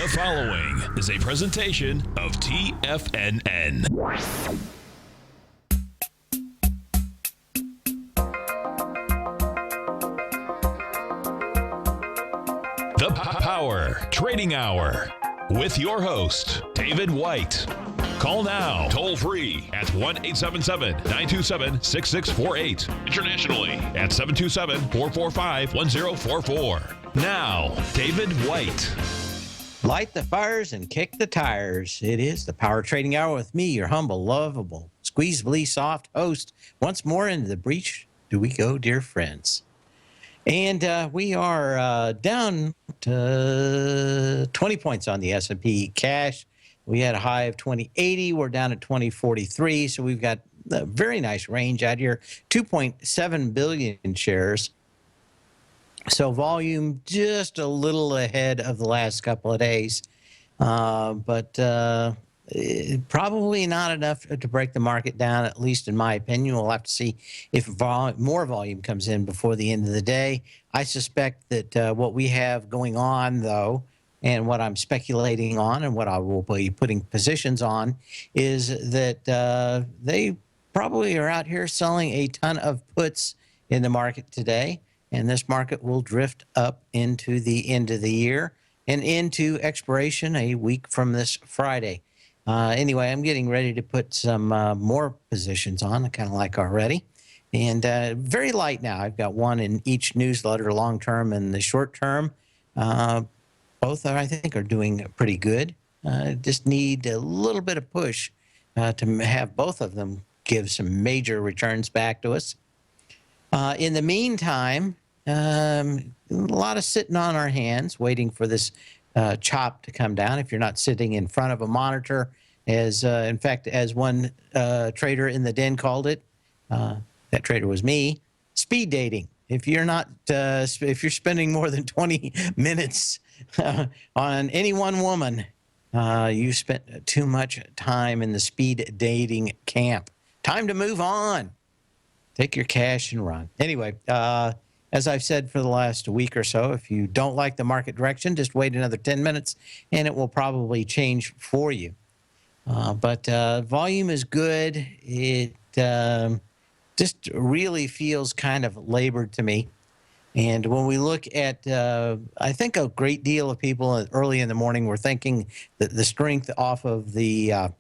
The following is a presentation of TFNN. The Power Trading Hour with your host, David White. Call now, toll free at 1-877-927-6648. Internationally at 727-445-1044. Now, David White. Light the fires and kick the tires. It is the Power Trading Hour with me, your humble, lovable, squeezably soft host. Once more into the breach do we go, dear friends. And we are down to 20 points on the S&P cash. We had a high of 2080. We're down at 2043. So we've got a very nice range out here. 2.7 billion shares. So volume just a little ahead of the last couple of days, but probably not enough to break the market down, at least in my opinion. We'll have to see if more volume comes in before the end of the day. I suspect that what we have going on, though, and what I'm speculating on and what I will be putting positions on is that they probably are out here selling a ton of puts in the market today. And this market will drift up into the end of the year and into expiration a week from this Friday. Anyway, I'm getting ready to put some more positions on, I kind of like already. And very light now. I've got one in each newsletter, long-term and the short-term. Both, I think, are doing pretty good. Just need a little bit of push to have both of them give some major returns back to us. In the meantime, a lot of sitting on our hands, waiting for this chop to come down. If you're not sitting in front of a monitor, as in fact, as one trader in the den called it, that trader was me, speed dating. If you're not, if you're spending more than 20 minutes on any one woman, you spent too much time in the speed dating camp. Time to move on. Take your cash and run. Anyway, as I've said for the last week or so, if you don't like the market direction, just wait another 10 minutes and it will probably change for you. But volume is good. It just really feels kind of labored to me. And when we look at, I think a great deal of people early in the morning were thinking that the strength off of the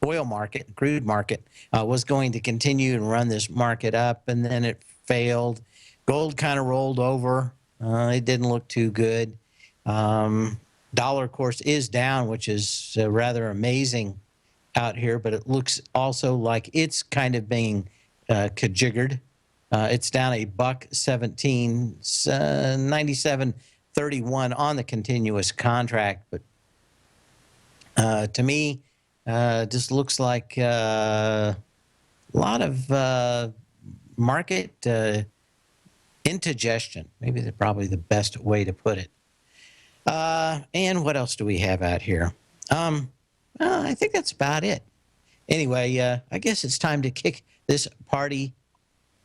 oil market, crude market, was going to continue and run this market up, and then it failed. Gold kind of rolled over. It didn't look too good. Dollar, of course, is down, which is rather amazing out here, but it looks also like it's kind of being kajiggered. It's down $1.17, 97.31 on the continuous contract, but to me, just looks like a lot of market indigestion. Maybe that's probably the best way to put it. And what else do we have out here? I think that's about it. Anyway, I guess it's time to kick this party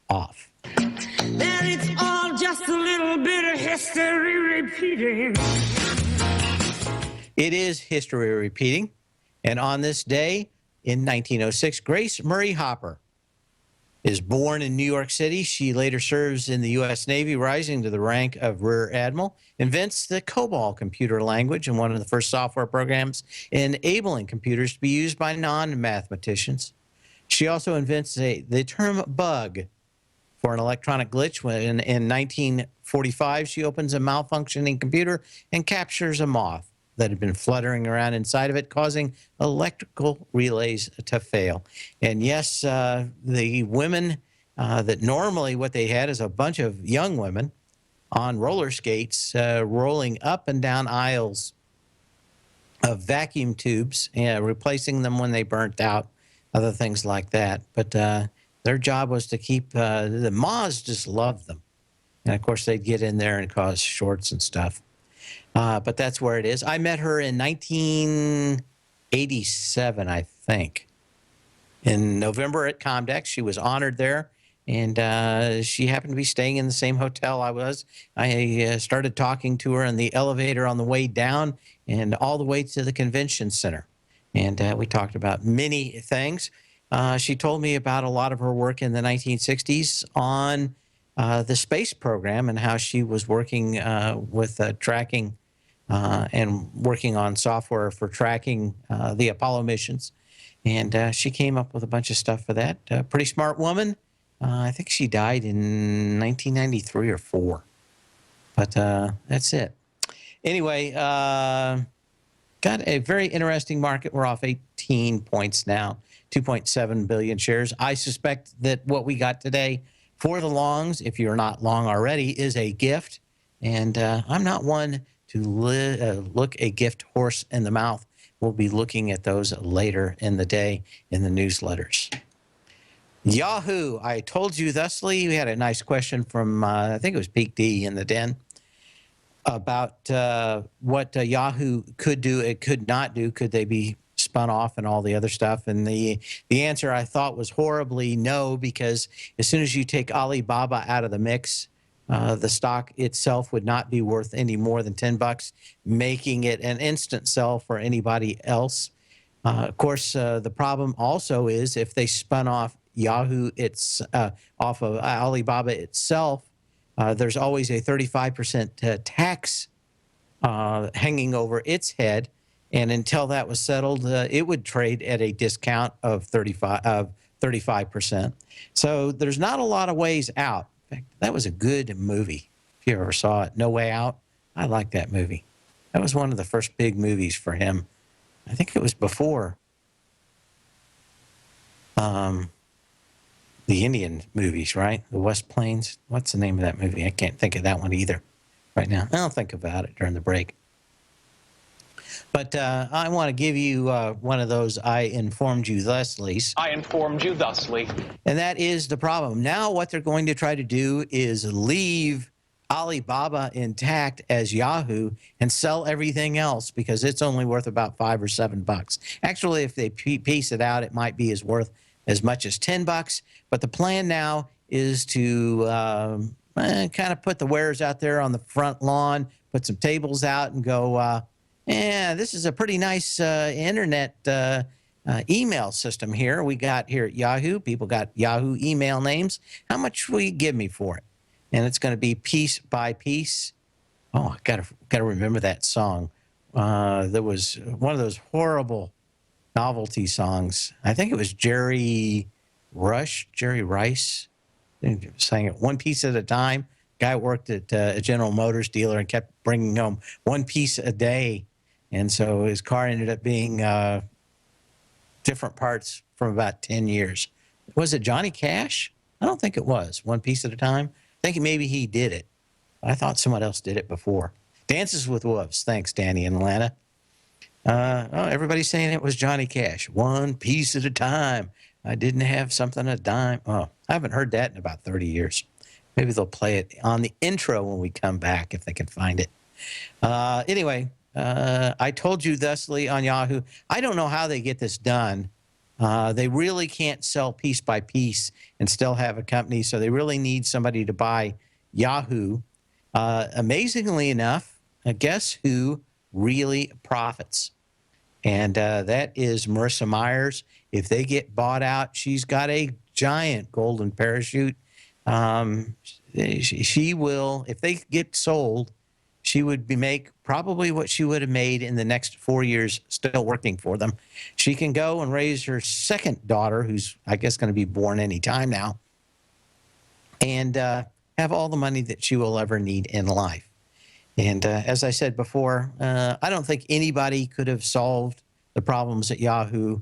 off. That it's all just a little bit of history repeating. It is history repeating. And on this day, in 1906, Grace Murray Hopper is born in New York City. She later serves in the U.S. Navy, rising to the rank of Rear Admiral, invents the COBOL computer language and one of the first software programs enabling computers to be used by non-mathematicians. She also invents the term bug for an electronic glitch. When in 1945, she opens a malfunctioning computer and captures a moth that had been fluttering around inside of it, causing electrical relays to fail. And yes, the women that normally what they had is a bunch of young women on roller skates rolling up and down aisles of vacuum tubes, replacing them when they burnt out, other things like that. But their job was to keep, the moths just loved them. And of course, they'd get in there and cause shorts and stuff. But that's where it is. I met her in 1987, I think. In November at Comdex, she was honored there. and she happened to be staying in the same hotel I was. I started talking to her in the elevator on the way down and all the way to the convention center. And we talked about many things. She told me about a lot of her work in the 1960s on the space program and how she was working with tracking and working on software for tracking the Apollo missions. And she came up with a bunch of stuff for that. Pretty smart woman. I think she died in 1993 or 4. But that's it. Anyway, got a very interesting market. We're off 18 points now, 2.7 billion shares. I suspect that what we got today for the longs, if you're not long already, is a gift. And I'm not one to look a gift horse in the mouth. We'll be looking at those later in the day in the newsletters. Yahoo, I told you thusly. We had a nice question from, I think it was Pete D in the den, about what Yahoo could do, it could not do. Could they be spun off and all the other stuff? And the answer I thought was horribly no, because as soon as you take Alibaba out of the mix, the stock itself would not be worth any more than $10, making it an instant sell for anybody else. Of course, the problem also is if they spun off Yahoo, it's off of Alibaba itself, there's always a 35% tax hanging over its head. And until that was settled, it would trade at a discount of 35%. So there's not a lot of ways out. In fact, that was a good movie. If you ever saw it, No Way Out, I like that movie. That was one of the first big movies for him. I think it was before the Indian movies, right? The West Plains. What's the name of that movie? I can't think of that one either right now. I'll think about it during the break. But I want to give you one of those I informed you thusly's. I informed you thusly. And that is the problem. Now what they're going to try to do is leave Alibaba intact as Yahoo and sell everything else because it's only worth about $5 or $7. Actually, if they piece it out, it might be worth as much as $10. But the plan now is to kind of put the wares out there on the front lawn, put some tables out and go, yeah, this is a pretty nice internet email system here. We got here at Yahoo. People got Yahoo email names. How much will you give me for it? And it's going to be piece by piece. Oh, I gotta remember that song. There was one of those horrible novelty songs. I think it was Jerry Rice sang it one piece at a time. Guy worked at a General Motors dealer and kept bringing home one piece a day. And so his car ended up being different parts from about 10 years. Was it Johnny Cash? I don't think it was. One piece at a time. I think maybe he did it. I thought someone else did it before. Dances with Wolves. Thanks, Danny in Atlanta. Everybody's saying it was Johnny Cash. One piece at a time. I didn't have something a dime. Oh, I haven't heard that in about 30 years. Maybe they'll play it on the intro when we come back if they can find it. Anyway, I told you thusly on Yahoo. I don't know how they get this done. They really can't sell piece by piece and still have a company, so they really need somebody to buy Yahoo. Amazingly enough, guess who really profits? And that is Marissa Myers. If they get bought out, she's got a giant golden parachute. She will, if they get sold, she would make probably what she would have made in the next 4 years still working for them. She can go and raise her second daughter, who's, I guess, going to be born any time now, and have all the money that she will ever need in life. And as I said before, I don't think anybody could have solved the problems at Yahoo,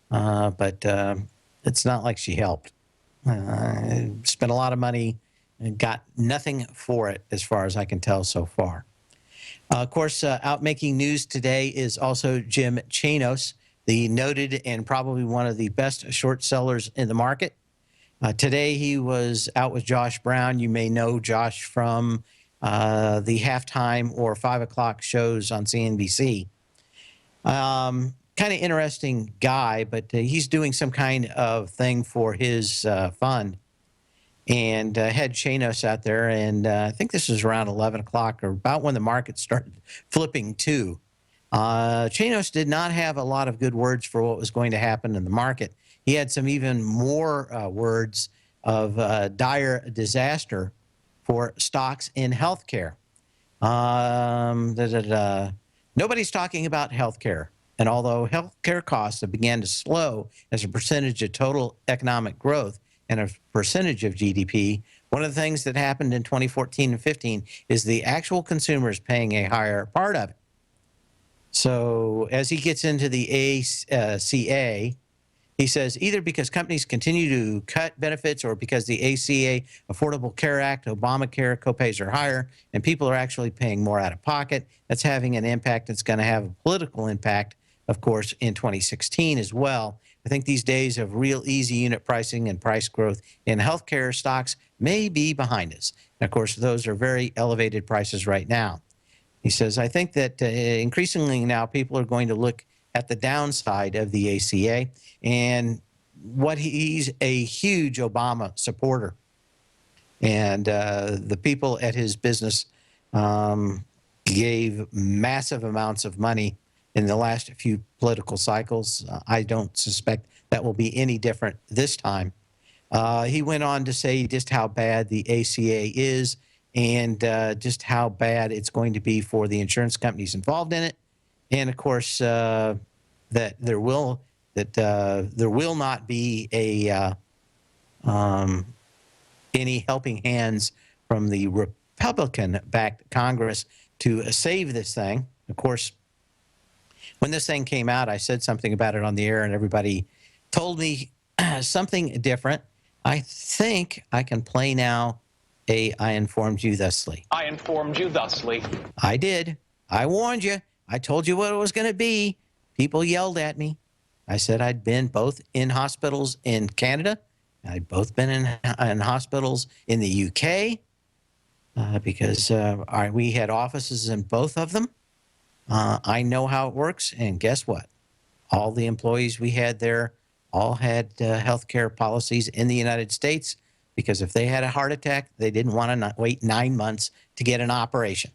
but it's not like she helped. Spent a lot of money and got nothing for it as far as I can tell so far. Of course, out making news today is also Jim Chanos, the noted and probably one of the best short sellers in the market. Today he was out with Josh Brown. You may know Josh from the halftime or 5 o'clock shows on CNBC. Kind of interesting guy, but he's doing some kind of thing for his fund. and had Chanos out there, and I think this was around 11 o'clock or about when the market started flipping too. Chanos did not have a lot of good words for what was going to happen in the market. He had some even more words of dire disaster for stocks in healthcare. Nobody's talking about healthcare. And although healthcare costs have began to slow as a percentage of total economic growth and a percentage of GDP, one of the things that happened in 2014 and 15 is the actual consumers paying a higher part of it. So as he gets into the ACA, he says either because companies continue to cut benefits or because the ACA, Affordable Care Act, Obamacare copays are higher and people are actually paying more out of pocket. That's having an impact. It's going to have a political impact, of course, in 2016 as well. I think these days of real easy unit pricing and price growth in healthcare stocks may be behind us. And of course, those are very elevated prices right now. He says, I think that increasingly now people are going to look at the downside of the ACA, and he's a huge Obama supporter. And the people at his business gave massive amounts of money in the last few political cycles. I don't suspect that will be any different this time. He went on to say just how bad the ACA is and just how bad it's going to be for the insurance companies involved in it. And of course, that there will not be any helping hands from the Republican-backed Congress to save this thing. Of course, when this thing came out, I said something about it on the air, and everybody told me something different. I think I can play now. I informed you thusly. I informed you thusly. I did. I warned you. I told you what it was going to be. People yelled at me. I said I'd been both in hospitals in Canada. I'd both been in hospitals in the UK because we had offices in both of them. I know how it works. And guess what? All the employees we had there all had health care policies in the United States, because if they had a heart attack, they didn't want to wait 9 months to get an operation.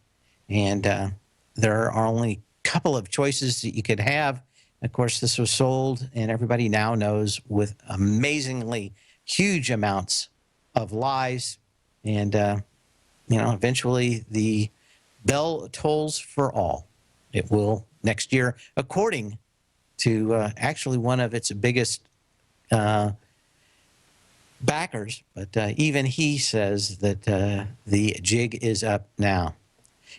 And there are only a couple of choices that you could have. Of course, this was sold, and everybody now knows, with amazingly huge amounts of lies. And, eventually the bell tolls for all. It will next year, according to actually one of its biggest backers, but even he says that the jig is up now.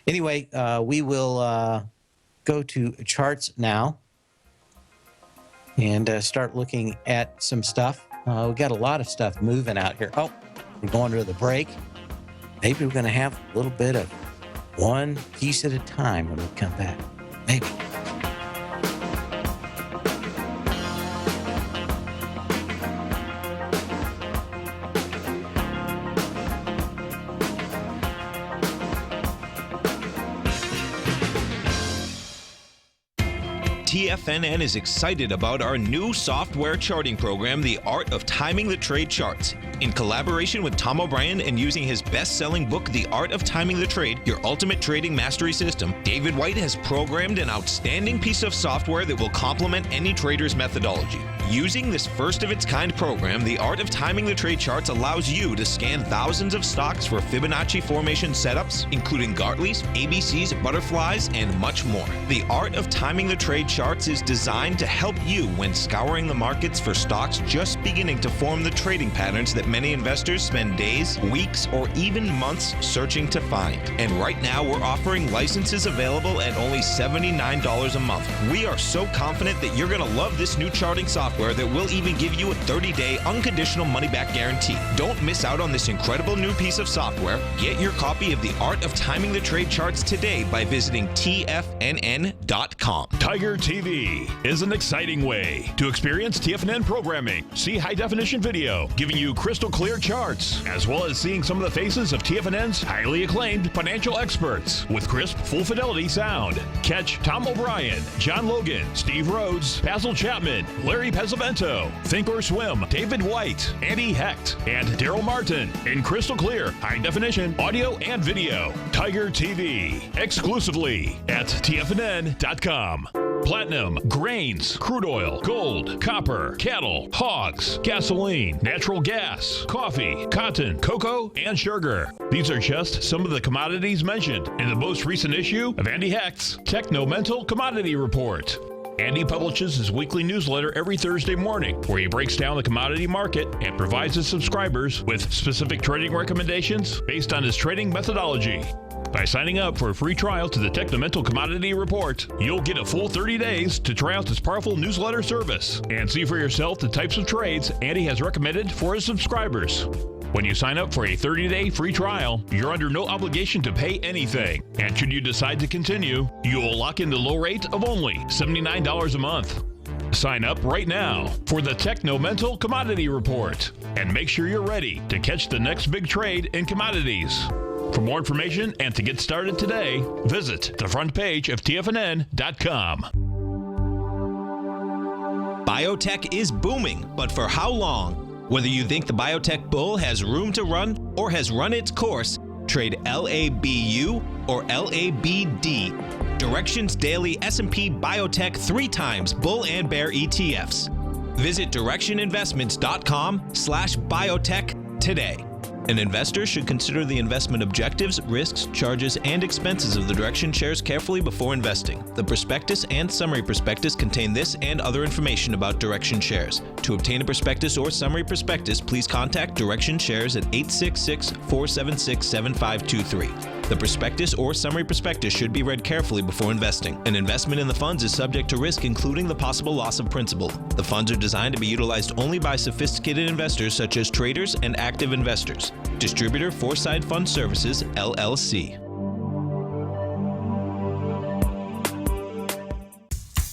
Anyway, we will go to charts now and start looking at some stuff. We got a lot of stuff moving out here. Oh, we're going to the break. Maybe we're going to have a little bit of one piece at a time when we come back. Maybe. TFNN is excited about our new software charting program, The Art of Timing the Trade Charts. In collaboration with Tom O'Brien and using his best-selling book, The Art of Timing the Trade, Your Ultimate Trading Mastery System, David White has programmed an outstanding piece of software that will complement any trader's methodology. Using this first-of-its-kind program, The Art of Timing the Trade Charts allows you to scan thousands of stocks for Fibonacci formation setups, including Gartley's, ABC's, butterflies, and much more. The Art of Timing the Trade Charts is designed to help you when scouring the markets for stocks just beginning to form the trading patterns that many investors spend days, weeks, or even months searching to find. And right now, we're offering licenses available at only $79 a month. We are so confident that you're going to love this new charting software that will even give you a 30-day unconditional money-back guarantee. Don't miss out on this incredible new piece of software. Get your copy of The Art of Timing the Trade Charts today by visiting TFNN.com. Tiger TV is an exciting way to experience TFNN programming. See high-definition video, giving you crystal crystal clear charts, as well as seeing some of the faces of TFNN's highly acclaimed financial experts with crisp, full-fidelity sound. Catch Tom O'Brien, John Logan, Steve Rhodes, Basil Chapman, Larry Pesavento, Think or Swim, David White, Andy Hecht, and Daryl Martin in crystal clear, high-definition audio and video. Tiger TV, exclusively at TFNN.com. Platinum, grains, crude oil, gold, copper, cattle, hogs, gasoline, natural gas, coffee, cotton, cocoa, and sugar. These are just some of the commodities mentioned in the most recent issue of Andy Hecht's Techno-Mental Commodity Report. Andy publishes his weekly newsletter every Thursday morning, where he breaks down the commodity market and provides his subscribers with specific trading recommendations based on his trading methodology. By signing up for a free trial to the Techno-Mental Commodity Report, you'll get a full 30 days to try out this powerful newsletter service and see for yourself the types of trades Andy has recommended for his subscribers. When you sign up for a 30-day free trial, you're under no obligation to pay anything. And should you decide to continue, you will lock in the low rate of only $79 a month. Sign up right now for the Techno-Mental Commodity Report and make sure you're ready to catch the next big trade in commodities. For more information and to get started today, visit the front page of TFNN.com. Biotech is booming, but for how long? Whether you think the biotech bull has room to run or has run its course, trade LABU or LABD. Direction's daily S&P Biotech 3 times bull and bear ETFs. Visit directioninvestments.com/biotech today. An investor should consider the investment objectives, risks, charges, and expenses of the Direction shares carefully before investing. The prospectus and summary prospectus contain this and other information about Direction shares. To obtain a prospectus or summary prospectus, please contact Direction shares at 866-476-7523. The prospectus or summary prospectus should be read carefully before investing. An investment in the funds is subject to risk, including the possible loss of principal. The funds are designed to be utilized only by sophisticated investors such as traders and active investors. Distributor Foreside Fund Services, LLC.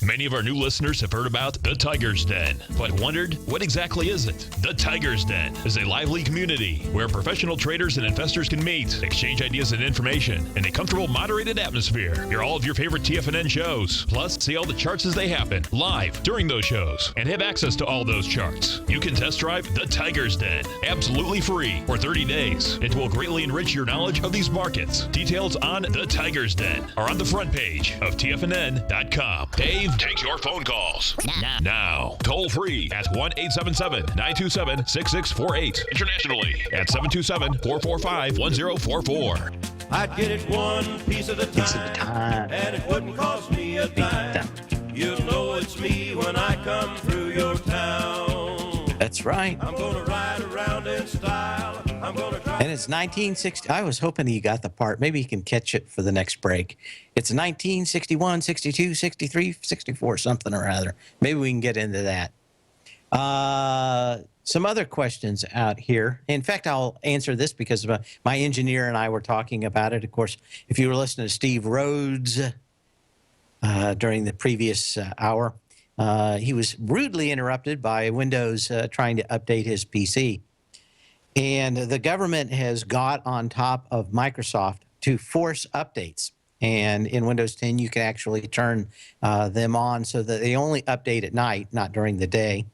Many of our new listeners have heard about the Tiger's Den, but wondered, what exactly is it? The Tiger's Den is a lively community where professional traders and investors can meet, exchange ideas and information in a comfortable, moderated atmosphere. Hear all of your favorite TFNN shows, plus see all the charts as they happen live during those shows and have access to all those charts. You can test drive the Tiger's Den absolutely free for 30 days. It will greatly enrich your knowledge of these markets. Details on the Tiger's Den are on the front page of TFNN.com. Dave takes your phone calls now. Toll free at 1-877-927-6648. Internationally at 727-445-1044. I'd get it one piece at a time, and it wouldn't cost me a dime. You'll know it's me when I come through your town. That's right. I'm gonna ride around in style. I'm gonna drive. And it's 1960. I was hoping you got the part. Maybe you can catch it for the next break. It's 1961, 62, 63, 64, something or other. Maybe we can get into that. Some other questions out here. In fact, I'll answer this because my engineer and I were talking about it. Of course, if you were listening to Steve Rhodes during the previous hour, he was rudely interrupted by Windows trying to update his PC. And the government has got on top of Microsoft to force updates. And in Windows 10, you can actually turn them on so that they only update at night, not during the day.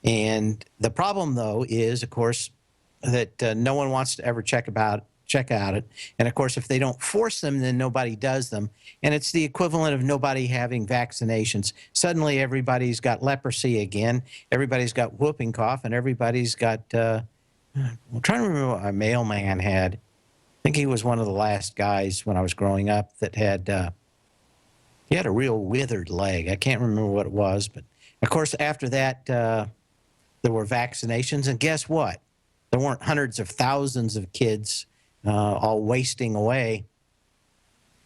And the problem, though, is, of course, that no one wants to ever check out it. And, of course, if they don't force them, then nobody does them. And it's the equivalent of nobody having vaccinations. Suddenly, everybody's got leprosy again. Everybody's got whooping cough, and everybody's got I'm trying to remember what my mailman had. I think he was one of the last guys when I was growing up that had he had a real withered leg. I can't remember what it was, but of course after that there were vaccinations, and guess what? There weren't hundreds of thousands of kids all wasting away,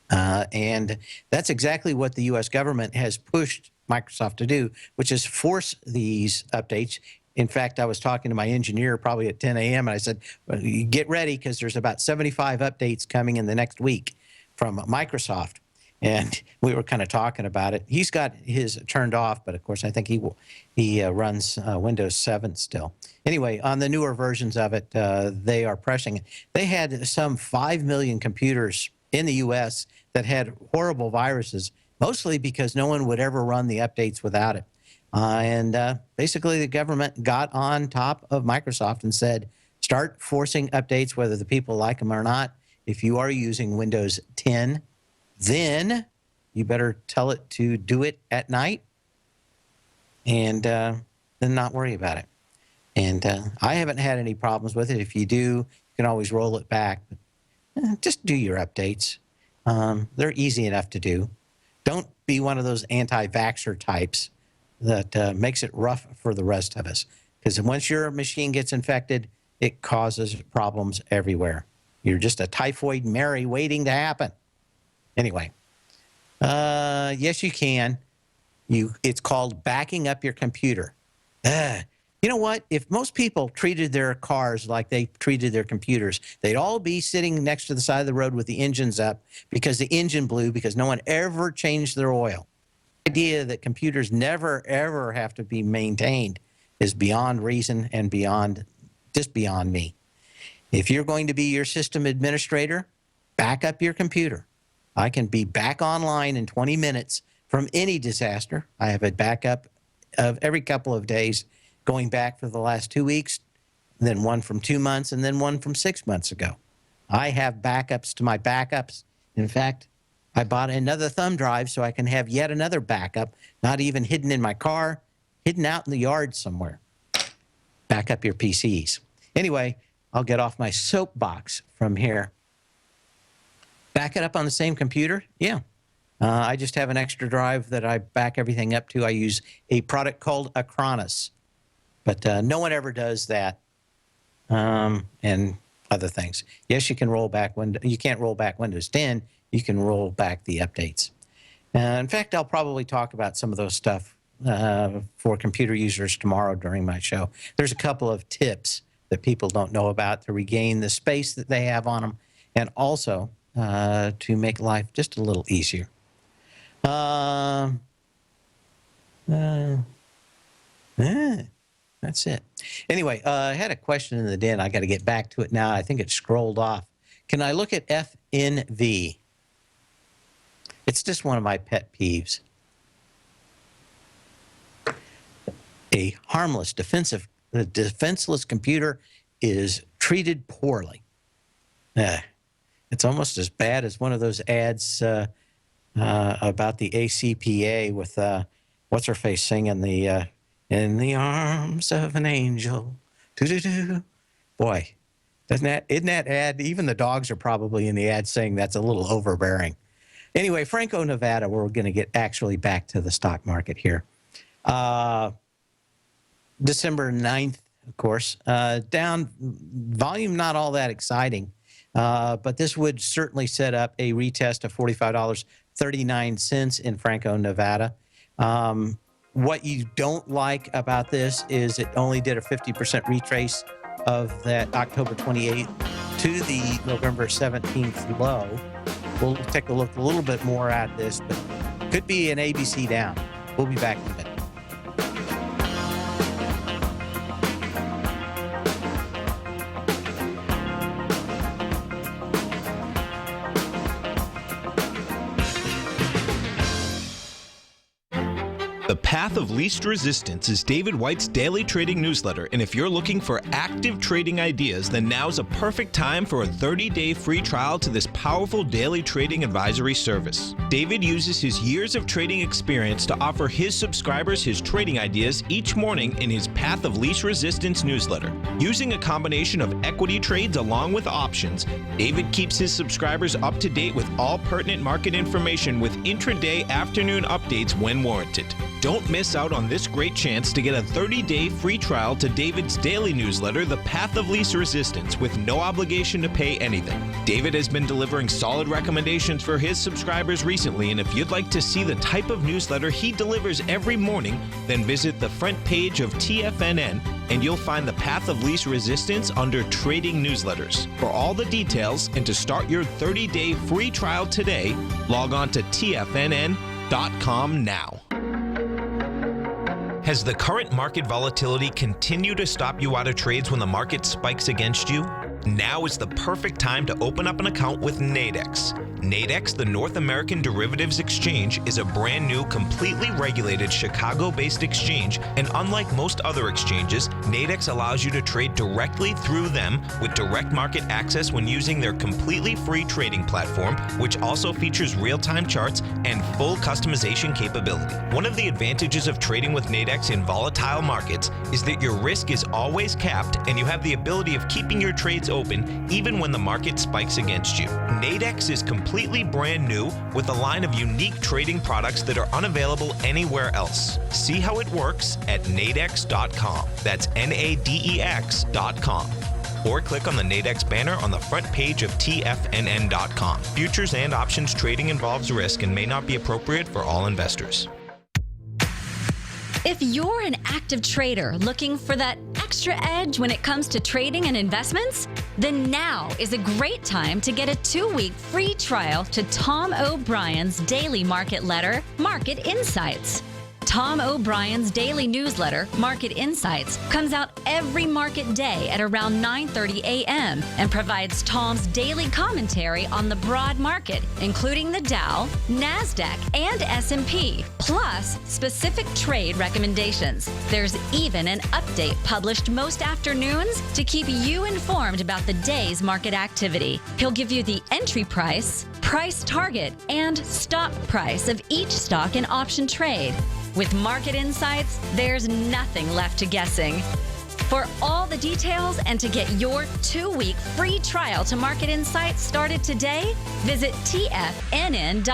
and that's exactly what the U.S. government has pushed Microsoft to do, which is force these updates. In fact, I was talking to my engineer probably at 10 a.m. and I said, well, get ready because there's about 75 updates coming in the next week from Microsoft. and we were kind of talking about it. He's got his turned off, but of course, I think he runs Windows 7 still. Anyway, on the newer versions of it, they are pressing it. They had some 5 million computers in the U.S. that had horrible viruses, mostly because no one would ever run the updates without it. And basically, the government got on top of Microsoft and said, start forcing updates, whether the people like them or not. If you are using Windows 10, then you better tell it to do it at night and then not worry about it. And I haven't had any problems with it. If you do, you can always roll it back. But, just do your updates. They're easy enough to do. Don't be one of those anti-vaxxer types that makes it rough for the rest of us. Because once your machine gets infected, it causes problems everywhere. You're just a typhoid Mary waiting to happen. Anyway, yes, you can. It's called backing up your computer. You know what? If most people treated their cars like they treated their computers, they'd all be sitting next to the side of the road with the engines up because the engine blew because no one ever changed their oil. The idea that computers never, ever have to be maintained is beyond reason and just beyond me. If you're going to be your system administrator, back up your computer. I can be back online in 20 minutes from any disaster. I have a backup of every couple of days going back for the last 2 weeks, then one from 2 months, and then one from 6 months ago. I have backups to my backups. In fact, I bought another thumb drive so I can have yet another backup, not even hidden in my car, hidden out in the yard somewhere. Back up your PCs. Anyway, I'll get off my soapbox from here. Back it up on the same computer? Yeah. I just have an extra drive that I back everything up to. I use a product called Acronis. But no one ever does that, and other things. Yes, you can roll back you can't roll back Windows 10. You can roll back the updates. In fact, I'll probably talk about some of those stuff for computer users tomorrow during my show. There's a couple of tips that people don't know about to regain the space that they have on them, and also to make life just a little easier. That's it. Anyway, I had a question in the den. I got to get back to it now. I think it scrolled off. Can I look at FNV? It's just one of my pet peeves. A harmless, defenseless computer is treated poorly. It's almost as bad as one of those ads about the ACPA with what's-her-face singing the in the arms of an angel. Doo-doo-doo. Boy, isn't that ad? Even the dogs are probably in the ad saying that's a little overbearing. Anyway, Franco, Nevada, we're going to get actually back to the stock market here. December 9th, of course, down volume, not all that exciting, but this would certainly set up a retest of $45.39 in Franco, Nevada. What you don't like about this is it only did a 50% retrace of that October 28th to the November 17th low. We'll take a look a little bit more at this, but could be an ABC down. We'll be back in a minute. The Path of Least Resistance is David White's daily trading newsletter, and if you're looking for active trading ideas, then now's a perfect time for a 30-day free trial to this powerful daily trading advisory service. David uses his years of trading experience to offer his subscribers his trading ideas each morning in his Path of Least Resistance newsletter. Using a combination of equity trades along with options, David keeps his subscribers up to date with all pertinent market information with intraday afternoon updates when warranted. Don't miss out on this great chance to get a 30-day free trial to David's daily newsletter, The Path of Least Resistance, with no obligation to pay anything. David has been delivering solid recommendations for his subscribers recently, and if you'd like to see the type of newsletter he delivers every morning, then visit the front page of TFNN and you'll find the path of least resistance under trading newsletters. For all the details and to start your 30-day free trial today, log on to TFNN.com now. Has the current market volatility continued to stop you out of trades when the market spikes against you? Now is the perfect time to open up an account with Nadex. Nadex, the North American Derivatives Exchange, is a brand new, completely regulated Chicago-based exchange, and unlike most other exchanges, Nadex allows you to trade directly through them with direct market access when using their completely free trading platform, which also features real-time charts and full customization capability. One of the advantages of trading with Nadex in volatile markets is that your risk is always capped and you have the ability of keeping your trades open even when the market spikes against you. Nadex is completely brand new with a line of unique trading products that are unavailable anywhere else. See how it works at nadex.com. That's NADEX.com. Or click on the Nadex banner on the front page of TFNN.com. Futures and options trading involves risk and may not be appropriate for all investors. If you're an active trader looking for that extra edge when it comes to trading and investments, then now is a great time to get a 2-week free trial to Tom O'Brien's daily market letter, Market Insights. Tom O'Brien's daily newsletter, Market Insights, comes out every market day at around 9:30 a.m. and provides Tom's daily commentary on the broad market, including the Dow, NASDAQ, and S&P, plus specific trade recommendations. There's even an update published most afternoons to keep you informed about the day's market activity. He'll give you the entry price, price target, and stop price of each stock and option trade. With Market Insights, there's nothing left to guessing. For all the details and to get your 2-week free trial to Market Insights started today, visit TFNN.com.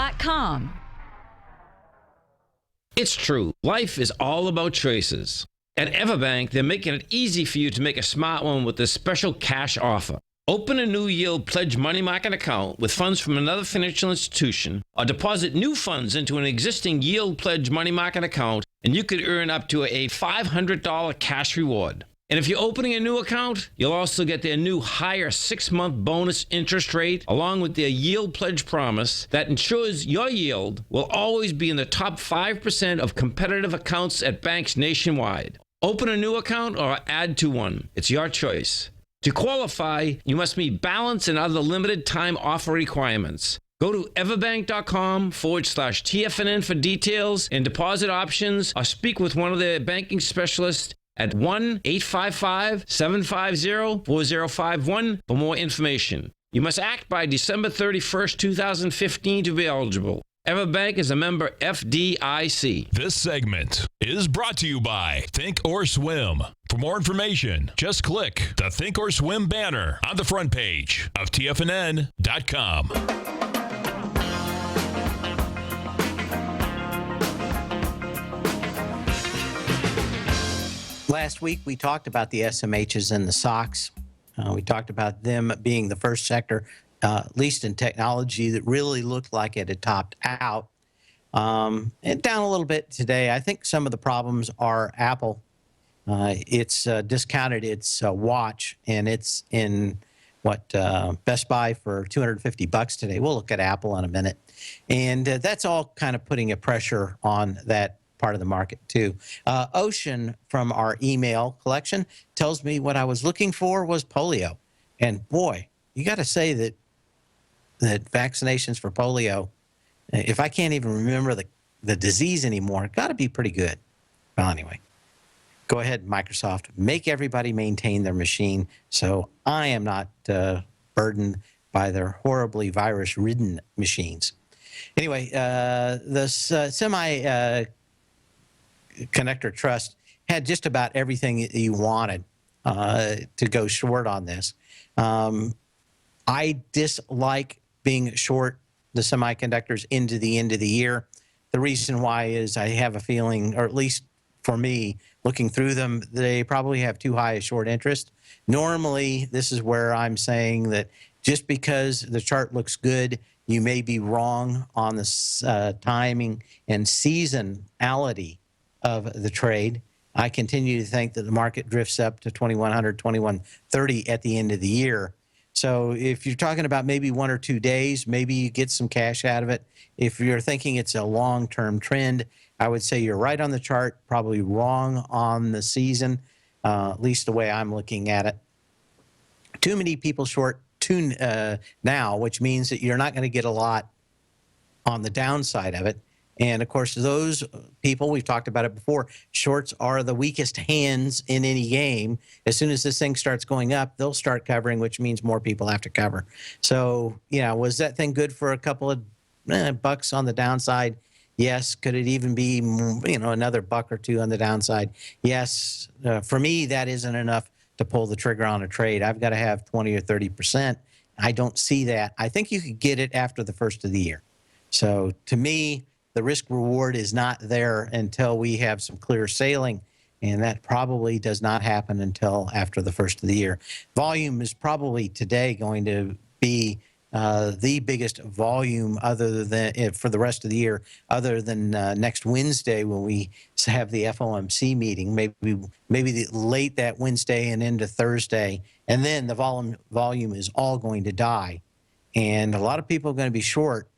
It's true. Life is all about choices. At Everbank, they're making it easy for you to make a smart one with this special cash offer. Open a new yield pledge money market account with funds from another financial institution, or deposit new funds into an existing yield pledge money market account, and you could earn up to a $500 cash reward. And if you're opening a new account, you'll also get their new higher 6-month bonus interest rate, along with their yield pledge promise that ensures your yield will always be in the top 5% of competitive accounts at banks nationwide. Open a new account or add to one. It's your choice. To qualify, you must meet balance and other limited time offer requirements. Go to everbank.com/TFNN for details and deposit options, or speak with one of their banking specialists at 1-855-750-4051 for more information. You must act by December 31st, 2015 to be eligible. Everbank is a member FDIC. This segment is brought to you by Think or Swim. For more information, just click the Think or Swim banner on the front page of TFNN.com. Last week, we talked about the SMHs and the SOCs. We talked about them being the first sector, at least in technology, that really looked like it had topped out. And down a little bit today. I think some of the problems are Apple. It's discounted its watch, and it's in Best Buy for $250 today. We'll look at Apple in a minute. And that's all kind of putting a pressure on that part of the market too. Ocean from our email collection tells me what I was looking for was polio. And boy, you got to say that vaccinations for polio, if I can't even remember the disease anymore, got to be pretty good. Well, anyway, go ahead, Microsoft, make everybody maintain their machine so I am not burdened by their horribly virus-ridden machines. Anyway, the Semiconductor Trust had just about everything that you wanted to go short on this. I dislike being short the semiconductors into the end of the year. The reason why is I have a feeling, or at least for me, looking through them, they probably have too high a short interest. Normally, this is where I'm saying that just because the chart looks good, you may be wrong on the timing and seasonality of the trade. I continue to think that the market drifts up to 2100, 2130 at the end of the year. So if you're talking about maybe 1 or 2 days, maybe you get some cash out of it. If you're thinking it's a long-term trend, I would say you're right on the chart, probably wrong on the season, at least the way I'm looking at it. Too many people short now, which means that you're not going to get a lot on the downside of it. And of course, those people, we've talked about it before, shorts are the weakest hands in any game. As soon as this thing starts going up, they'll start covering, which means more people have to cover. So, was that thing good for a couple of bucks on the downside? Yes. Could it even be, another buck or two on the downside? Yes. For me, that isn't enough to pull the trigger on a trade. I've got to have 20 or 30%. I don't see that. I think you could get it after the first of the year. So to me, the risk reward is not there until we have some clear sailing, and that probably does not happen until after the first of the year. Volume is probably today going to be the biggest volume other than for the rest of the year, other than next Wednesday when we have the FOMC meeting, maybe late that Wednesday and into Thursday, and then the volume is all going to die, and a lot of people are going to be short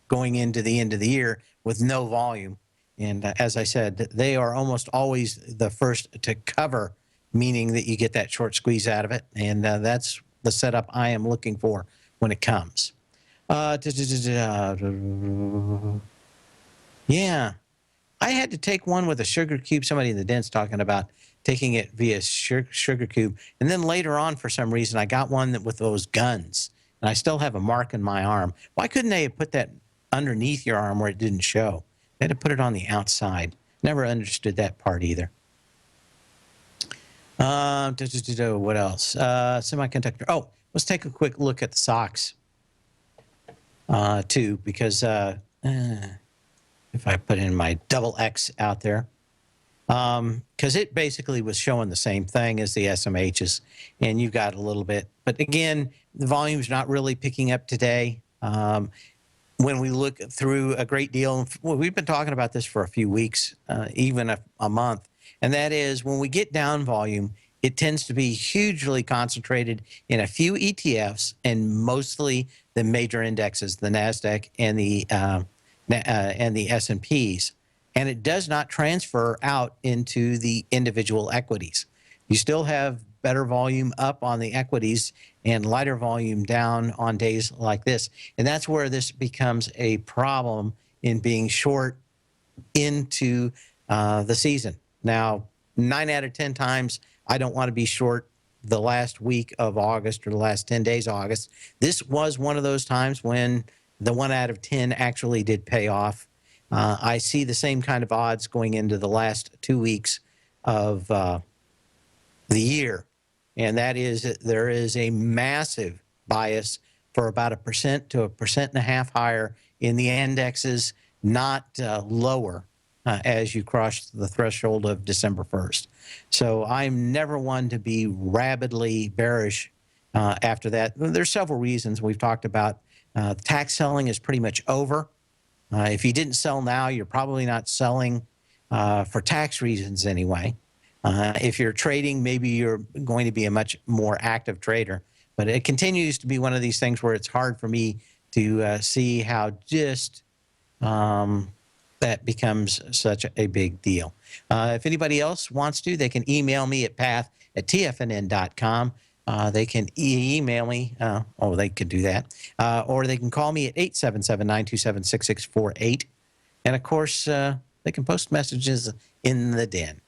going into the end of the year with no volume. And as I said, they are almost always the first to cover, meaning that you get that short squeeze out of it. And that's the setup I am looking for when it comes. Yeah, I had to take one with a sugar cube. Somebody in the den's talking about taking it via sugar cube. And then later on, for some reason, I got one with those guns. And I still have a mark in my arm. Why couldn't they have put that underneath your arm where it didn't show? They had to put it on the outside. Never understood that part either. What else? Semiconductor. Oh, let's take a quick look at the stocks too, because if I put in my double X out there, because it basically was showing the same thing as the SMHs, and you've got a little bit. But again, the volume's not really picking up today. When we look through a great deal, we've been talking about this for a few weeks, even a month, and that is when we get down volume, it tends to be hugely concentrated in a few ETFs and mostly the major indexes, the NASDAQ and the S&Ps, and it does not transfer out into the individual equities. You still have better volume up on the equities and lighter volume down on days like this. And that's where this becomes a problem in being short into the season. Now, 9 out of 10 times, I don't want to be short the last week of August or the last 10 days of August. This was one of those times when the 1 out of 10 actually did pay off. I see the same kind of odds going into the last 2 weeks of the year. And that is that there is a massive bias for about 1% to 1.5% higher in the indexes, not lower as you cross the threshold of December 1st. So I'm never one to be rabidly bearish after that. There's several reasons we've talked about. Tax selling is pretty much over. If you didn't sell now, you're probably not selling for tax reasons anyway. If you're trading, maybe you're going to be a much more active trader. But it continues to be one of these things where it's hard for me to see how just that becomes such a big deal. If anybody else wants to, they can email me at path@tfnn.com. They can email me. They could do that. Or they can call me at 877-927-6648. And, of course, they can post messages in the den.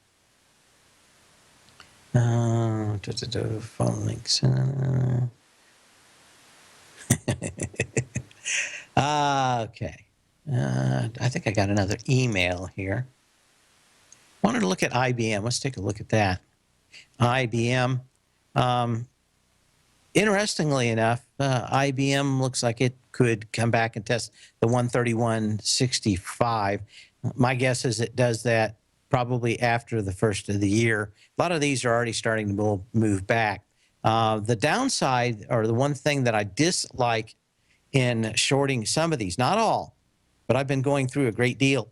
Phone links. Okay. I think I got another email here. Wanted to look at IBM. Let's take a look at that. IBM. Interestingly enough, IBM looks like it could come back and test the 131.65. My guess is it does that probably after the first of the year. A lot of these are already starting to move back. The downside, or the one thing that I dislike in shorting some of these, not all, but I've been going through a great deal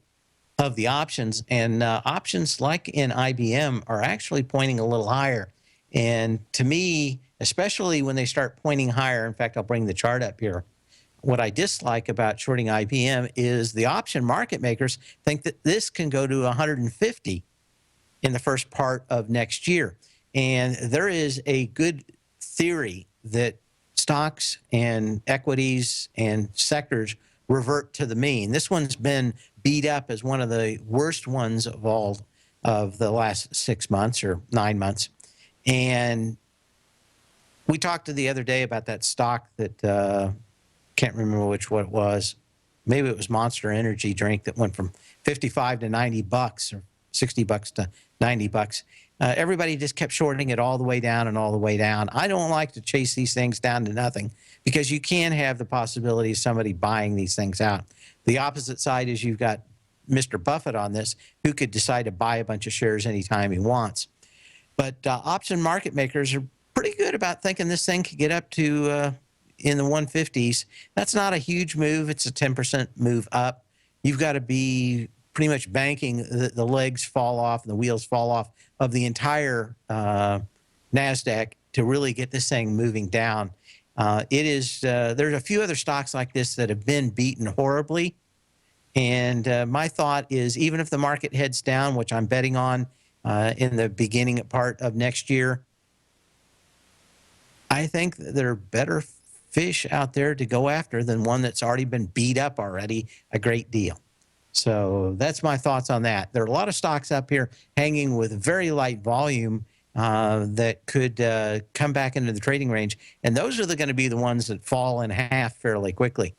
of the options, and options like in IBM are actually pointing a little higher. And to me, especially when they start pointing higher, in fact, I'll bring the chart up here. What I dislike about shorting IBM is the option market makers think that this can go to 150 in the first part of next year. And there is a good theory that stocks and equities and sectors revert to the mean. This one's been beat up as one of the worst ones of all of the last 6 months or 9 months. And we talked the other day about that stock that can't remember which one it was. Maybe it was Monster Energy drink that went from 55 to 90 bucks or 60 bucks to 90 bucks. Everybody just kept shorting it all the way down and all the way down. I don't like to chase these things down to nothing because you can have the possibility of somebody buying these things out. The opposite side is you've got Mr. Buffett on this, who could decide to buy a bunch of shares anytime he wants. But option market makers are pretty good about thinking this thing could get up to in the 150s. That's not a huge move. It's a 10% move up. You've got to be pretty much banking the legs fall off and the wheels fall off of the entire NASDAQ to really get this thing moving down. There's a few other stocks like this that have been beaten horribly. And my thought is, even if the market heads down, which I'm betting on in the beginning part of next year, I think that there are better fish out there to go after than one that's already been beat up already a great deal. So that's my thoughts on that. There are a lot of stocks up here hanging with very light volume that could come back into the trading range. And those are going to be the ones that fall in half fairly quickly.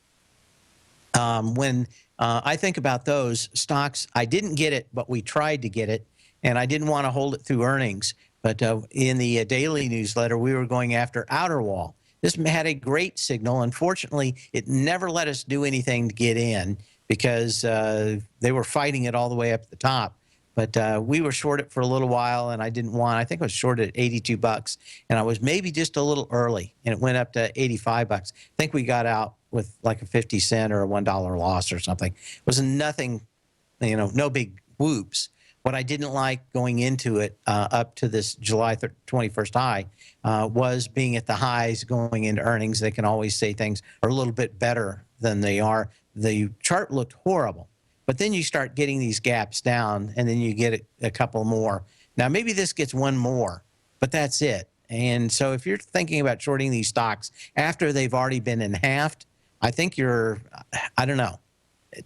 When I think about those stocks, I didn't get it, but we tried to get it. And I didn't want to hold it through earnings. But in the daily newsletter, we were going after outer wall. This had a great signal. Unfortunately, it never let us do anything to get in because they were fighting it all the way up at the top. But we were short it for a little while, and I didn't want. I think I was short at 82 bucks, and I was maybe just a little early, and it went up to 85 bucks. I think we got out with like a 50 cent or a $1 loss or something. It was nothing, no big whoops. What I didn't like going into it up to this July 21st high was being at the highs going into earnings. They can always say things are a little bit better than they are. The chart looked horrible, but then you start getting these gaps down, and then you get a couple more. Now, maybe this gets one more, but that's it. And so if you're thinking about shorting these stocks after they've already been in halved, I think I don't know.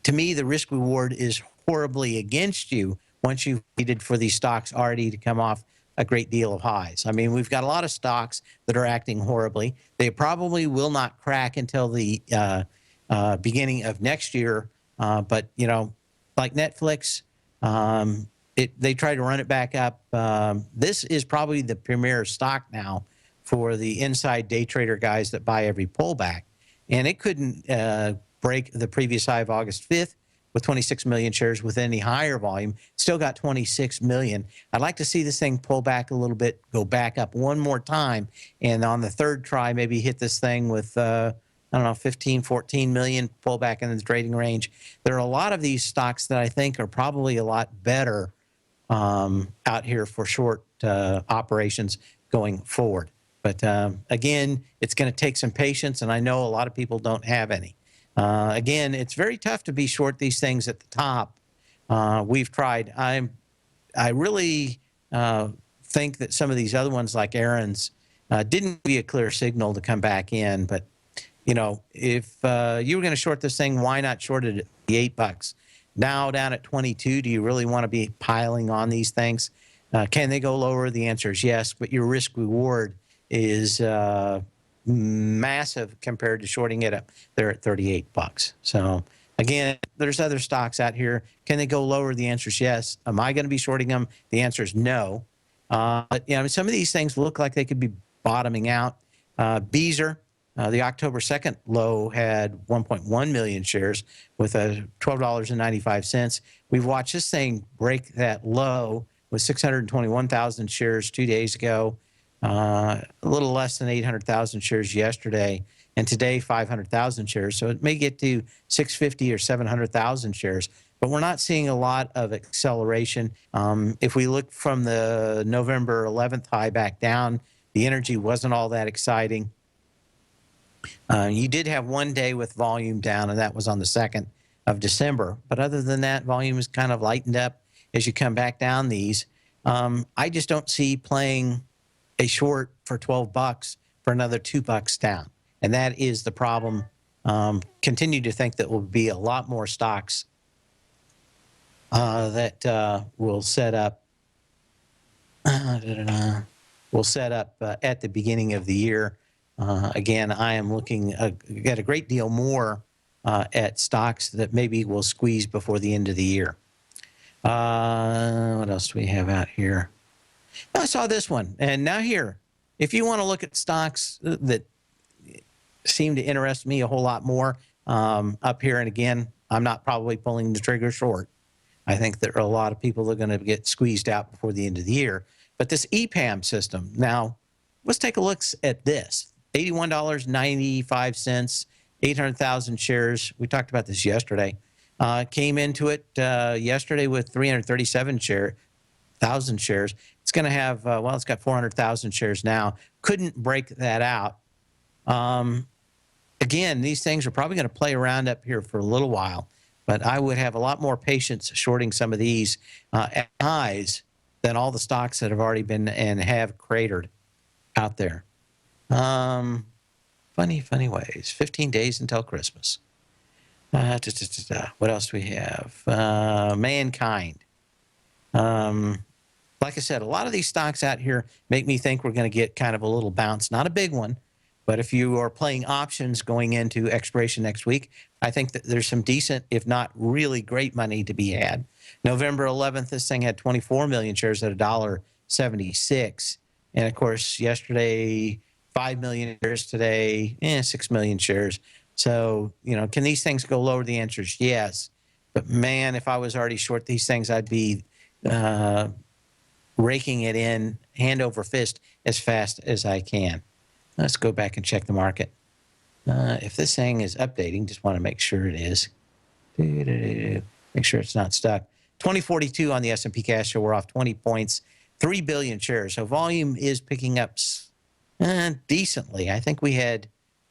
To me, the risk reward is horribly against you once you've waited for these stocks already to come off a great deal of highs. I mean, we've got a lot of stocks that are acting horribly. They probably will not crack until the beginning of next year. But, like Netflix, they try to run it back up. This is probably the premier stock now for the inside day trader guys that buy every pullback. And it couldn't break the previous high of August 5th. With 26 million shares with any higher volume, still got 26 million. I'd like to see this thing pull back a little bit, go back up one more time, and on the third try, maybe hit this thing with, 15, 14 million, pull back into the trading range. There are a lot of these stocks that I think are probably a lot better out here for short operations going forward. But again, it's going to take some patience, and I know a lot of people don't have any. Again, it's very tough to be short these things at the top. We've tried. I really think that some of these other ones like Aaron's didn't be a clear signal to come back in. But, if you were going to short this thing, why not short it at the $8? Now down at 22, do you really want to be piling on these things? Can they go lower? The answer is yes, but your risk reward is massive compared to shorting it up there at 38 bucks. So again, there's other stocks out here. Can they go lower? The answer is yes. Am I going to be shorting them? The answer is no. But some of these things look like they could be bottoming out. Beazer, the October 2nd low had 1.1 million shares with a $12.95. We've watched this thing break that low with 621,000 shares 2 days ago. a little less than 800,000 shares yesterday, and today 500,000 shares. So it may get to 650 or 700,000 shares, but we're not seeing a lot of acceleration. If we look from the November 11th high back down, the energy wasn't all that exciting. You did have one day with volume down, and that was on the 2nd of December. But other than that, volume is kind of lightened up as you come back down these. I just don't see playing a short for $12 for another $2 down. And that is the problem. Continue to think that will be a lot more stocks that will set up at the beginning of the year. Again, I am looking at a great deal more at stocks that maybe will squeeze before the end of the year. What else do we have out here? I saw this one. And now here, if you want to look at stocks that seem to interest me a whole lot more up here, and again, I'm not probably pulling the trigger short. I think there are a lot of people that are going to get squeezed out before the end of the year. But this EPAM system, now, let's take a look at this. $81.95, 800,000 shares. We talked about this yesterday. Came into it yesterday with 337,000 shares. It's going to have, well, it's got 400,000 shares now. Couldn't break that out. Again, these things are probably going to play around up here for a little while, but I would have a lot more patience shorting some of these at highs than all the stocks that have already been and have cratered out there. Funny ways. 15 days until Christmas. What else do we have? Mankind. Like I said, a lot of these stocks out here make me think we're going to get kind of a little bounce. Not a big one, but if you are playing options going into expiration next week, I think that there's some decent, if not really great money to be had. November 11th, this thing had 24 million shares at $1.76. And, of course, yesterday, 5 million shares. Today, 6 million shares. So, you know, can these things go lower? The answer is yes. But, man, if I was already short these things, I'd be raking it in hand over fist as fast as I can. Let's go back and check the market. If this thing is updating, just want to make sure it is. Make sure it's not stuck. 2042 on the S&P cash, so we're off 20 points, 3 billion shares. So volume is picking up decently. I think we had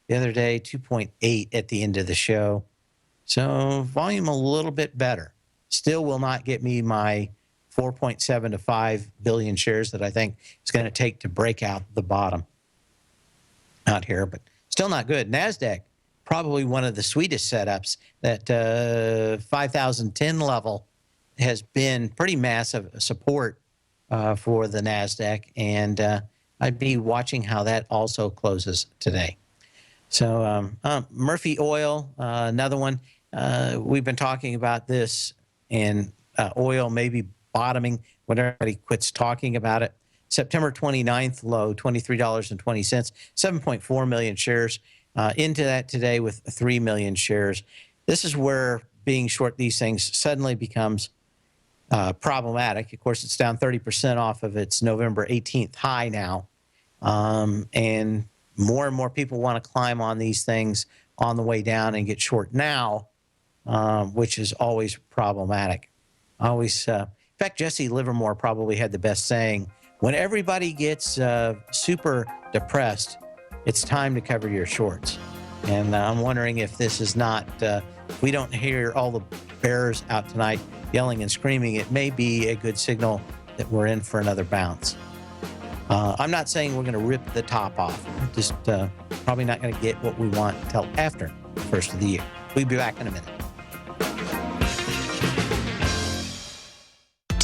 the other day 2.8 at the end of the show. So volume a little bit better. Still will not get me my 4.7 to 5 billion shares that I think it's going to take to break out the bottom out here, but still not good. NASDAQ, probably one of the sweetest setups. That 5,010 level has been pretty massive support for the NASDAQ, and I'd be watching how that also closes today. So Murphy Oil, another one. We've been talking about this, and oil maybe bottoming when everybody quits talking about it. September 29th low, $23.20, 7.4 million shares. Into that today with 3 million shares. This is where being short these things suddenly becomes problematic. Of course, it's down 30% off of its November 18th high now. And more people want to climb on these things on the way down and get short now, which is always problematic. Always, in fact, Jesse Livermore probably had the best saying, when everybody gets super depressed, it's time to cover your shorts. And I'm wondering if this is not, if we don't hear all the bears out tonight yelling and screaming, it may be a good signal that we're in for another bounce. I'm not saying we're going to rip the top off. Just probably not going to get what we want until after the first of the year. We'll be back in a minute.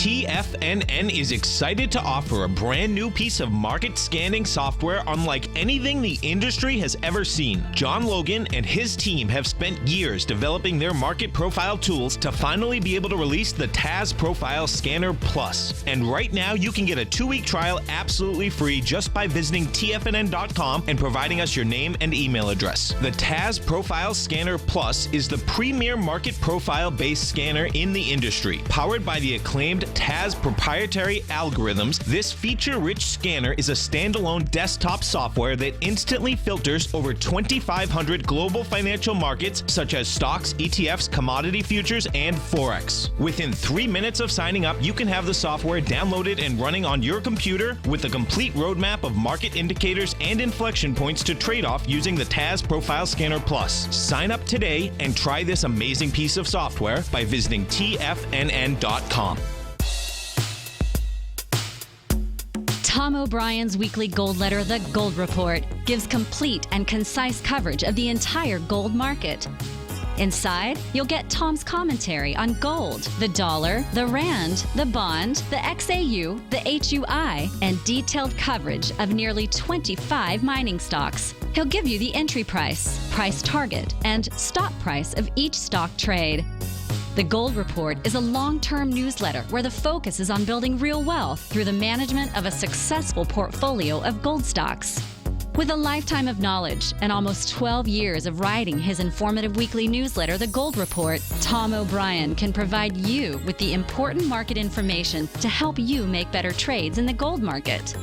TFNN is excited to offer a brand new piece of market scanning software unlike anything the industry has ever seen. John Logan and his team have spent years developing their market profile tools to finally be able to release the TAS Profile Scanner Plus. And right now you can get a 2-week trial absolutely free just by visiting TFNN.com and providing us your name and email address. The TAS Profile Scanner Plus is the premier market profile based scanner in the industry, powered by the acclaimed TAS proprietary algorithms, this feature-rich scanner is a standalone desktop software that instantly filters over 2,500 global financial markets such as stocks, ETFs, commodity futures, and Forex. Within 3 minutes of signing up, you can have the software downloaded and running on your computer with a complete roadmap of market indicators and inflection points to trade off using the TAS Profile Scanner Plus. Sign up today and try this amazing piece of software by visiting TFNN.com. Tom O'Brien's weekly gold letter, The Gold Report, gives complete and concise coverage of the entire gold market. Inside, you'll get Tom's commentary on gold, the dollar, the rand, the bond, the XAU, the HUI, and detailed coverage of nearly 25 mining stocks. He'll give you the entry price, price target, and stop price of each stock trade. The Gold Report is a long-term newsletter where the focus is on building real wealth through the management of a successful portfolio of gold stocks. With a lifetime of knowledge and almost 12 years of writing his informative weekly newsletter, The Gold Report, Tom O'Brien can provide you with the important market information to help you make better trades in the gold market.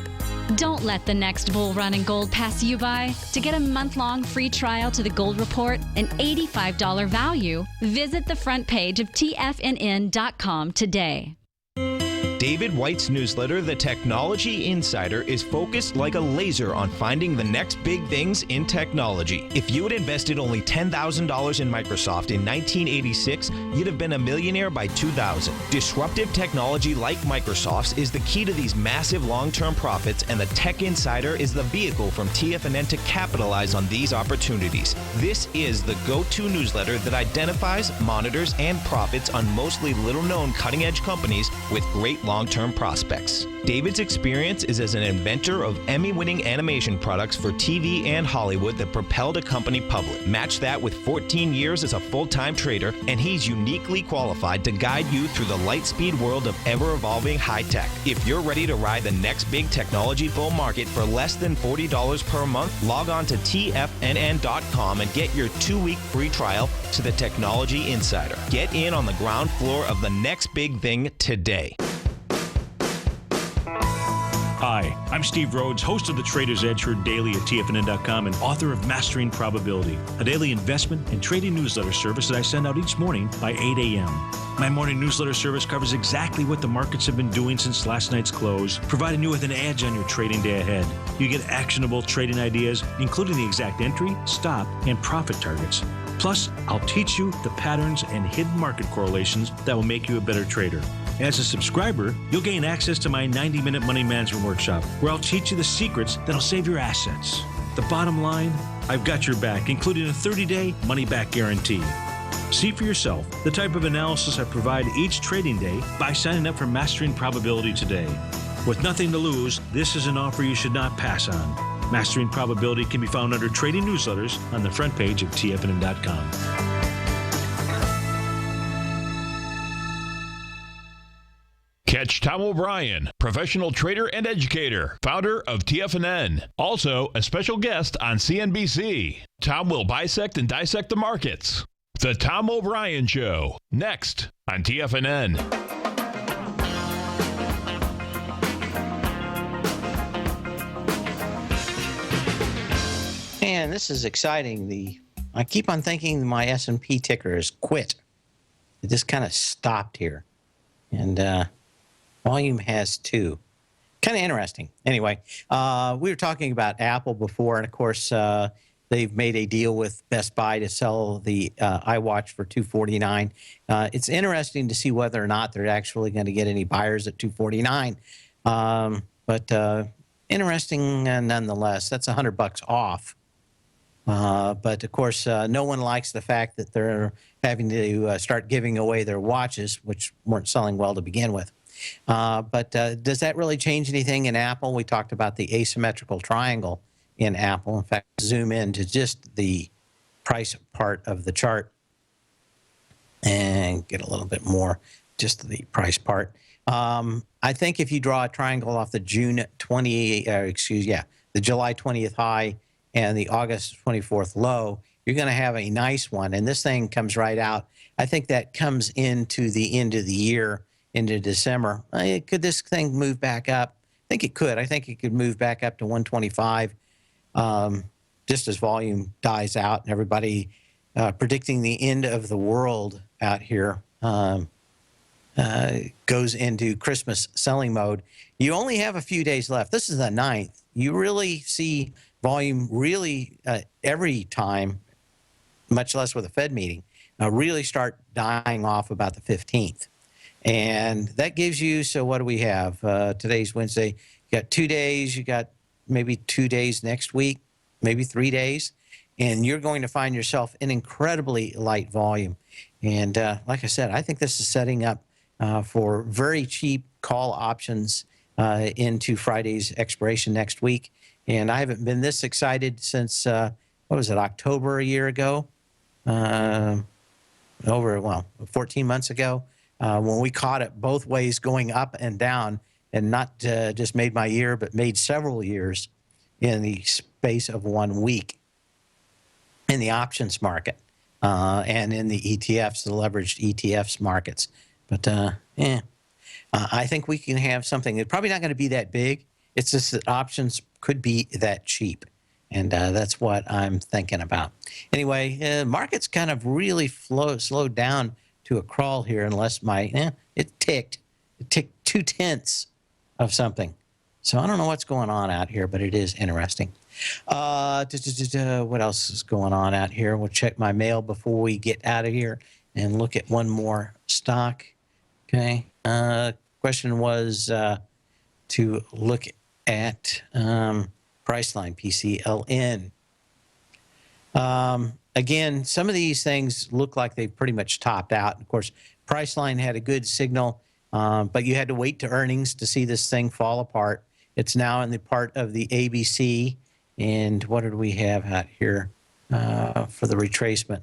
Don't let the next bull run in gold pass you by. To get a month-long free trial to The Gold Report, an $85 value, visit the front page of TFNN.com today. David White's newsletter, The Technology Insider, is focused like a laser on finding the next big things in technology. If you had invested only $10,000 in Microsoft in 1986, you'd have been a millionaire by 2000. Disruptive technology like Microsoft's is the key to these massive long-term profits, and the Tech Insider is the vehicle from TFNN to capitalize on these opportunities. This is the go-to newsletter that identifies, monitors, and profits on mostly little-known cutting-edge companies with great long-term prospects. David's experience is as an inventor of Emmy-winning animation products for TV and Hollywood that propelled a company public. Match that with 14 years as a full-time trader, and he's uniquely qualified to guide you through the light-speed world of ever-evolving high-tech. If you're ready to ride the next big technology bull market for less than $40 per month, log on to TFNN.com and get your 2-week free trial to the Technology Insider. Get in on the ground floor of the next big thing today. Hi, I'm Steve Rhodes, host of the Trader's Edge Heard Daily at TFNN.com and author of Mastering Probability, a daily investment and trading newsletter service that I send out each morning by 8 a.m. My morning newsletter service covers exactly what the markets have been doing since last night's close, providing you with an edge on your trading day ahead. You get actionable trading ideas, including the exact entry, stop, and profit targets. Plus, I'll teach you the patterns and hidden market correlations that will make you a better trader. As a subscriber, you'll gain access to my 90-minute money management workshop, where I'll teach you the secrets that'll save your assets. The bottom line, I've got your back, including a 30-day money-back guarantee. See for yourself the type of analysis I provide each trading day by signing up for Mastering Probability today. With nothing to lose, this is an offer you should not pass on. Mastering Probability can be found under Trading Newsletters on the front page of TFNN.com. Catch Tom O'Brien, professional trader and educator, founder of TFNN. Also, a special guest on CNBC. Tom will bisect and dissect the markets. The Tom O'Brien Show, next on TFNN. Man, this is exciting. I keep on thinking my S&P ticker is quit. It just kind of stopped here. And volume has too. Kind of interesting. Anyway, we were talking about Apple before, and of course, they've made a deal with Best Buy to sell the iWatch for $249. It's interesting to see whether or not they're actually going to get any buyers at $249. But interesting nonetheless. That's $100 off. But of course, no one likes the fact that they're having to start giving away their watches, which weren't selling well to begin with. But does that really change anything in Apple? We talked about the asymmetrical triangle in Apple. In fact, zoom in to just the price part of the chart and get a little bit more, just the price part. I think if you draw a triangle off the the July 20th high and the August 24th low, you're going to have a nice one. And this thing comes right out. I think that comes into the end of the year into December. Could this thing move back up? I think it could. I think it could move back up to 125 just as volume dies out and everybody predicting the end of the world out here goes into Christmas selling mode. You only have a few days left. This is the 9th. You really see volume really every time, much less with a Fed meeting, really start dying off about the 15th. And that gives you, so what do we have? Today's Wednesday. You got 2 days. You got maybe 2 days next week, maybe 3 days. And you're going to find yourself in incredibly light volume. And like I said, I think this is setting up for very cheap call options into Friday's expiration next week. And I haven't been this excited since, what was it, October a year ago? 14 months ago, when we caught it both ways going up and down, and not just made my year, but made several years in the space of 1 week in the options market and in the ETFs, the leveraged ETFs markets. But I think we can have something. It's probably not going to be that big. It's just that options could be that cheap. And that's what I'm thinking about. Anyway, market's kind of really slowed down to a crawl here unless it ticked 0.2 of something. So I don't know what's going on out here, but it is interesting. What else is going on out here? We'll check my mail before we get out of here and look at one more stock. Okay. Question was to look at Priceline, PCLN. Again, some of these things look like they've pretty much topped out. Of course, Priceline had a good signal, but you had to wait to earnings to see this thing fall apart. It's now in the part of the ABC. And what did we have out here for the retracement?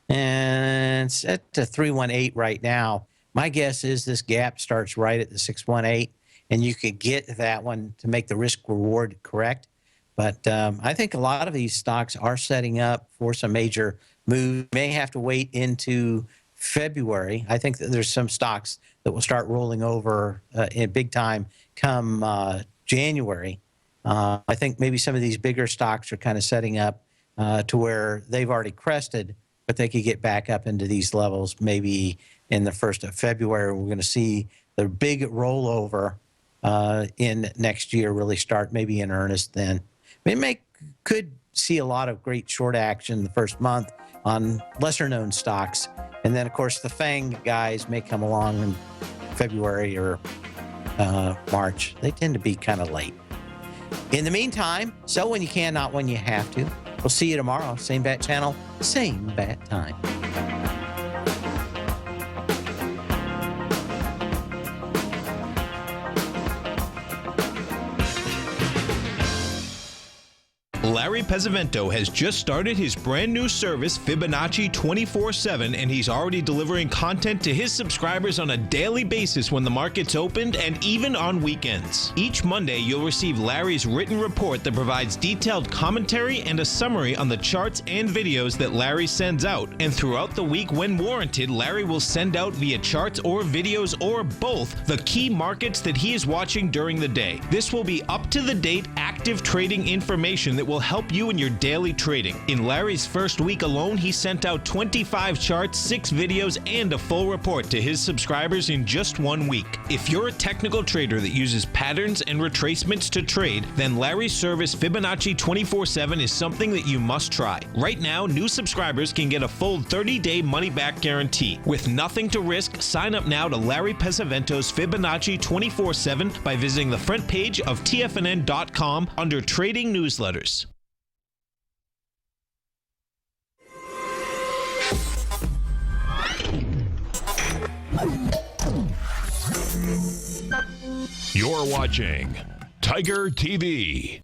And it's at 318 right now. My guess is this gap starts right at the 618, and you could get that one to make the risk reward correct. But I think a lot of these stocks are setting up for some major move. May have to wait into February. I think that there's some stocks that will start rolling over in big time come January. I think maybe some of these bigger stocks are kind of setting up to where they've already crested, but they could get back up into these levels maybe in the 1st of February. We're going to see the big rollover in next year really start maybe in earnest then. Could see a lot of great short action the first month on lesser known stocks. And then, of course, the FANG guys may come along in February or March. They tend to be kind of late. In the meantime, sell when you can, not when you have to. We'll see you tomorrow. Same bat channel, same bat time. Larry Pesavento has just started his brand new service, Fibonacci 24/7, and he's already delivering content to his subscribers on a daily basis when the market's opened and even on weekends. Each Monday, you'll receive Larry's written report that provides detailed commentary and a summary on the charts and videos that Larry sends out. And throughout the week, when warranted, Larry will send out via charts or videos or both the key markets that he is watching during the day. This will be up-to-the-date, active trading information that will help you in your daily trading. In Larry's first week alone, he sent out 25 charts, 6 videos, and a full report to his subscribers in just 1 week. If you're a technical trader that uses patterns and retracements to trade, then Larry's service Fibonacci 24/7 is something that you must try. Right now, new subscribers can get a full 30-day money-back guarantee. With nothing to risk, sign up now to Larry Pesavento's Fibonacci 24/7 by visiting the front page of TFNN.com under Trading Newsletters. You're watching Tiger TV.